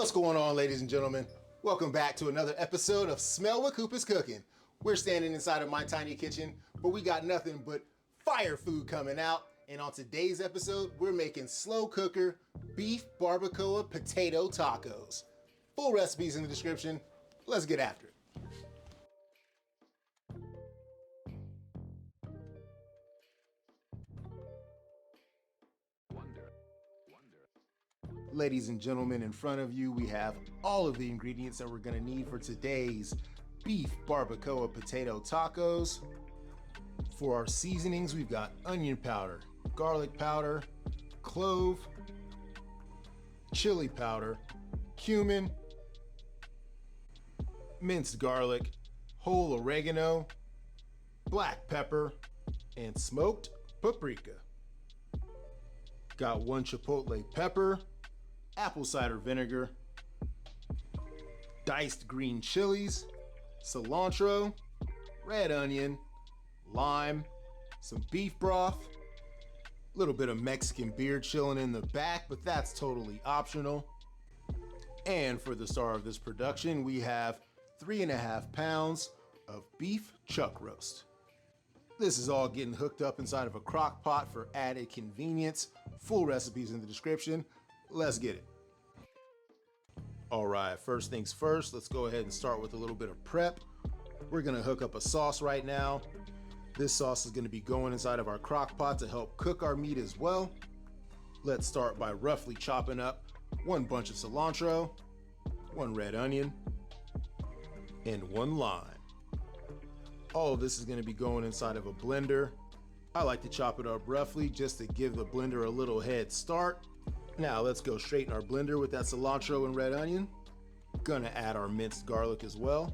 What's going on, ladies and gentlemen? Welcome back to another episode of Smell What Coop Is Cooking. We're standing inside of my tiny kitchen, but we got nothing but fire food coming out. And on today's episode, we're making slow cooker beef barbacoa potato tacos. Full recipes in the description. Let's get after it. Ladies and gentlemen, in front of you, we have all of the ingredients that we're gonna need for today's beef barbacoa potato tacos. For our seasonings, we've got onion powder, garlic powder, clove, chili powder, cumin, minced garlic, whole oregano, black pepper, and smoked paprika. Got 1 chipotle pepper, apple cider vinegar, diced green chilies, cilantro, red onion, lime, some beef broth, a little bit of Mexican beer chilling in the back, but that's totally optional. And for the star of this production, we have 3.5 pounds of beef chuck roast. This is all getting hooked up inside of a crock pot for added convenience. Full recipes in the description. Let's get it. All right, first things first, let's go ahead and start with a little bit of prep. We're gonna hook up a sauce right now. This sauce is gonna be going inside of our crock pot to help cook our meat as well. Let's start by roughly chopping up 1 bunch of cilantro, 1 red onion, and 1 lime. All of this is gonna be going inside of a blender. I like to chop it up roughly just to give the blender a little head start. Now let's go straight in our blender with that cilantro and red onion. Gonna add our minced garlic as well.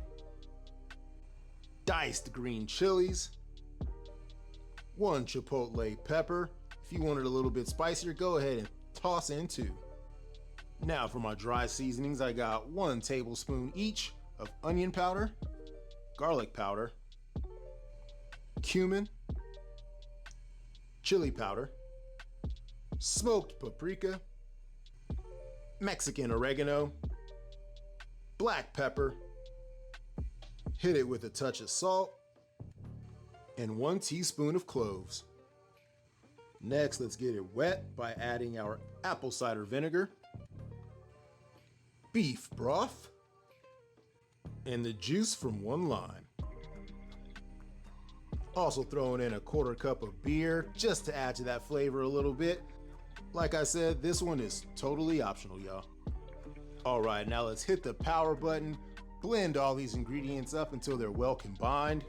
Diced green chilies. 1 chipotle pepper. If you want it a little bit spicier, go ahead and toss in 2. Now for my dry seasonings, I got 1 tablespoon each of onion powder, garlic powder, cumin, chili powder, smoked paprika, Mexican oregano, black pepper, hit it with a touch of salt, and 1 teaspoon of cloves. Next, let's get it wet by adding our apple cider vinegar, beef broth, and the juice from 1 lime. Also throwing in a 1/4 cup of beer just to add to that flavor a little bit. Like I said, this one is totally optional, y'all. All right, now let's hit the power button, blend all these ingredients up until they're well combined.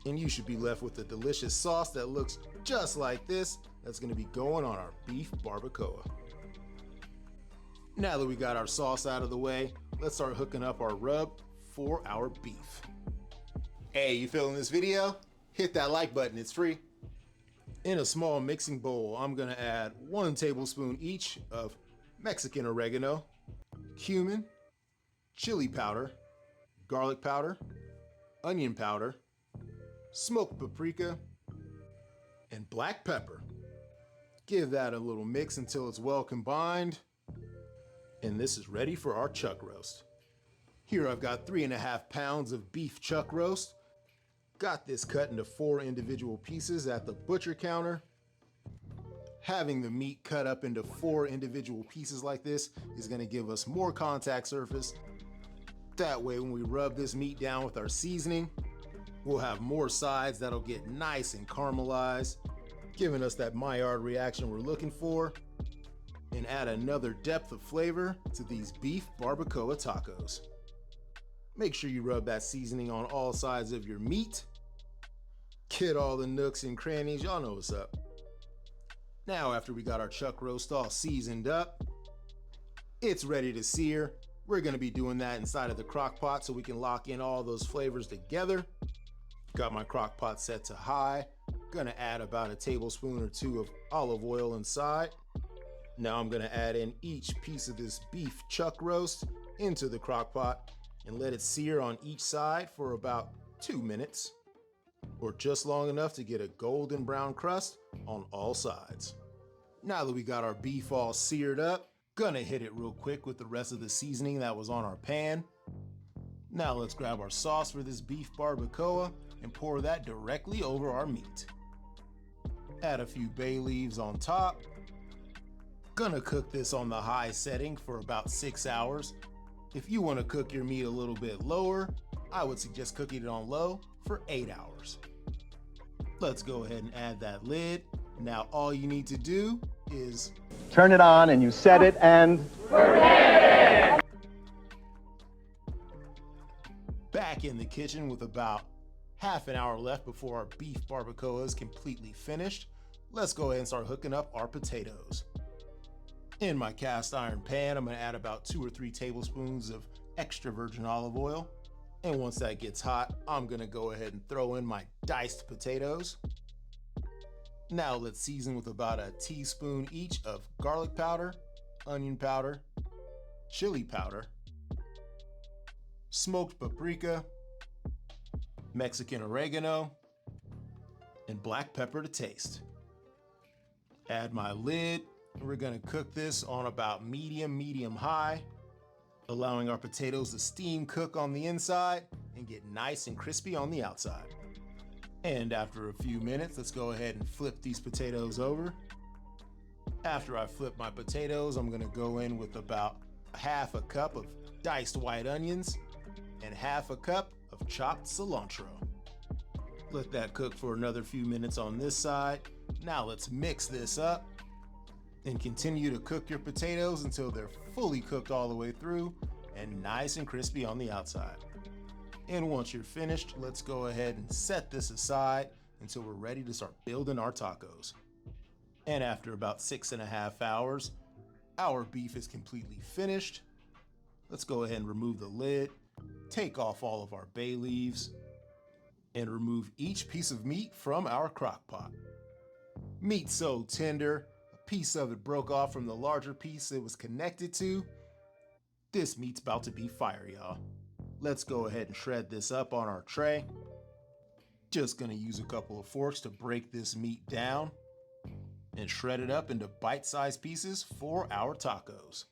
And you should be left with a delicious sauce that looks just like this that's gonna be going on our beef barbacoa. Now that we got our sauce out of the way, let's start hooking up our rub for our beef. Hey, you feeling this video? Hit that like button, it's free. In a small mixing bowl, I'm gonna add 1 tablespoon each of Mexican oregano, cumin, chili powder, garlic powder, onion powder, smoked paprika, and black pepper. Give that a little mix until it's well combined. And this is ready for our chuck roast. Here I've got 3.5 pounds of beef chuck roast. Got this cut into 4 individual pieces at the butcher counter. Having the meat cut up into 4 individual pieces like this is gonna give us more contact surface. That way when we rub this meat down with our seasoning, we'll have more sides that'll get nice and caramelized, giving us that Maillard reaction we're looking for, and add another depth of flavor to these beef barbacoa tacos. Make sure you rub that seasoning on all sides of your meat. Get all the nooks and crannies, y'all know what's up. Now after we got our chuck roast all seasoned up, it's ready to sear. We're gonna be doing that inside of the crock pot so we can lock in all those flavors together. Got my crock pot set to high. Gonna add about 1 tablespoon or 2 of olive oil inside. Now I'm gonna add in each piece of this beef chuck roast into the crock pot and let it sear on each side for about 2 minutes, or just long enough to get a golden brown crust on all sides. Now that we got our beef all seared up, Gonna hit it real quick with the rest of the seasoning that was on our pan. Now let's grab our sauce for this beef barbacoa and pour that directly over our meat. Add a few bay leaves on top. Gonna cook this on the high setting for about 6 hours. If you want to cook your meat a little bit lower, I would suggest cooking it on low for 8 hours. Let's go ahead and add that lid. Now all you need to do is turn it on and you set it and back in the kitchen with about half an hour left before our beef barbacoa is completely finished. Let's go ahead and start hooking up our potatoes. In my cast iron pan, I'm gonna add about 2 or 3 tablespoons of extra virgin olive oil. And once that gets hot, I'm gonna go ahead and throw in my diced potatoes. Now let's season with about a teaspoon each of garlic powder, onion powder, chili powder, smoked paprika, Mexican oregano, and black pepper to taste. Add my lid. We're gonna cook this on about medium high, allowing our potatoes to steam cook on the inside and get nice and crispy on the outside. And after a few minutes, let's go ahead and flip these potatoes over. After I flip my potatoes, I'm gonna go in with about half a cup of diced white onions and half a cup of chopped cilantro. Let that cook for another few minutes on this side. Now let's mix this up and continue to cook your potatoes until they're fully cooked all the way through and nice and crispy on the outside. And once you're finished, let's go ahead and set this aside until we're ready to start building our tacos. And after about 6.5 hours, our beef is completely finished. Let's go ahead and remove the lid, take off all of our bay leaves, and remove each piece of meat from our crock pot. Meat so tender, a piece of it broke off from the larger piece it was connected to. This meat's about to be fire, y'all. Let's go ahead and shred this up on our tray. Just gonna use a couple of forks to break this meat down and shred it up into bite-sized pieces for our tacos.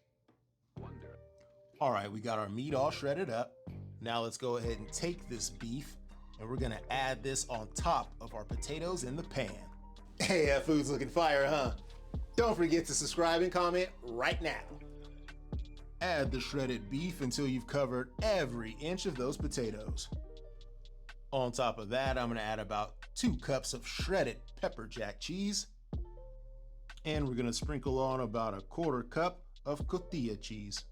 All right, we got our meat all shredded up. Now let's go ahead and take this beef and we're gonna add this on top of our potatoes in the pan. Hey, that food's looking fire, huh? Don't forget to subscribe and comment right now. Add the shredded beef until you've covered every inch of those potatoes. On top of that, I'm gonna add about 2 cups of shredded pepper jack cheese. And we're gonna sprinkle on about a 1/4 cup of cotija cheese.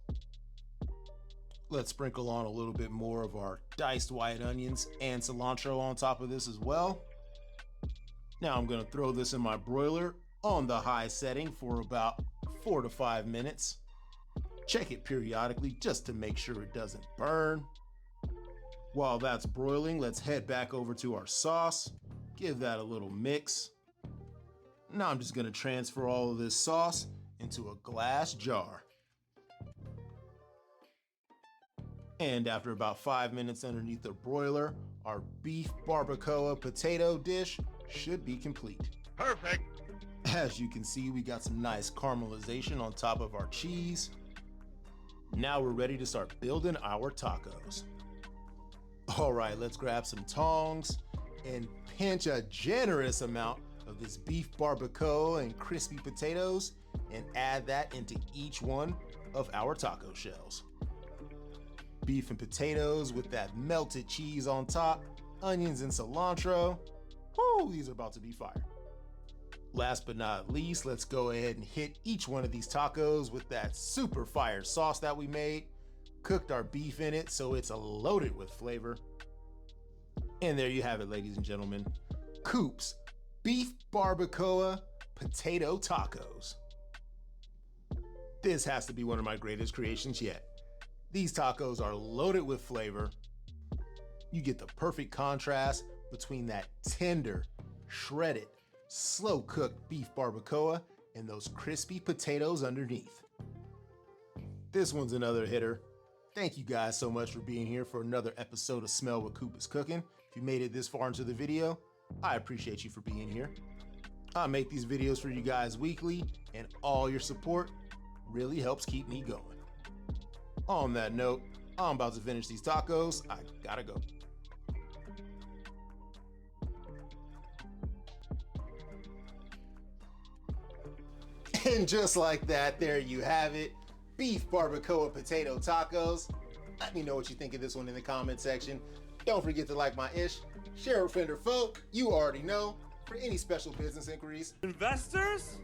Let's sprinkle on a little bit more of our diced white onions and cilantro on top of this as well. Now I'm gonna throw this in my broiler on the high setting for about 4 to 5 minutes. Check it periodically just to make sure it doesn't burn. While that's broiling, let's head back over to our sauce, give that a little mix. Now I'm just gonna transfer all of this sauce into a glass jar. And after about 5 minutes underneath the broiler, our beef barbacoa potato dish should be complete. Perfect. As you can see, we got some nice caramelization on top of our cheese. Now we're ready to start building our tacos. All right, let's grab some tongs and pinch a generous amount of this beef barbacoa and crispy potatoes and add that into each one of our taco shells. Beef and potatoes with that melted cheese on top, onions and cilantro. Woo, these are about to be fire. Last but not least, let's go ahead and hit each one of these tacos with that super fire sauce that we made. Cooked our beef in it so it's loaded with flavor. And there you have it, ladies and gentlemen. Coop's beef barbacoa potato tacos. This has to be one of my greatest creations yet. These tacos are loaded with flavor. You get the perfect contrast between that tender, shredded, slow-cooked beef barbacoa and those crispy potatoes underneath. This one's another hitter. Thank you guys so much for being here for another episode of Smell What Coop Is Cooking. If you made it this far into the video, I appreciate you for being here. I make these videos for you guys weekly, and all your support really helps keep me going. On that note, I'm about to finish these tacos. I gotta go. And just like that, there you have it. Beef barbacoa potato tacos. Let me know what you think of this one in the comment section. Don't forget to like my ish, share with friend or foe, you already know. For any special business inquiries, investors,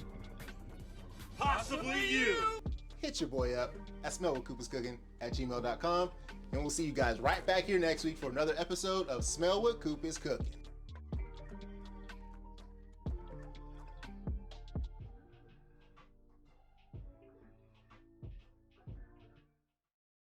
possibly you. Hit your boy up at smellwhatcoopIscooking@gmail.com, and we'll see you guys right back here next week for another episode of Smell What Coop Is Cooking.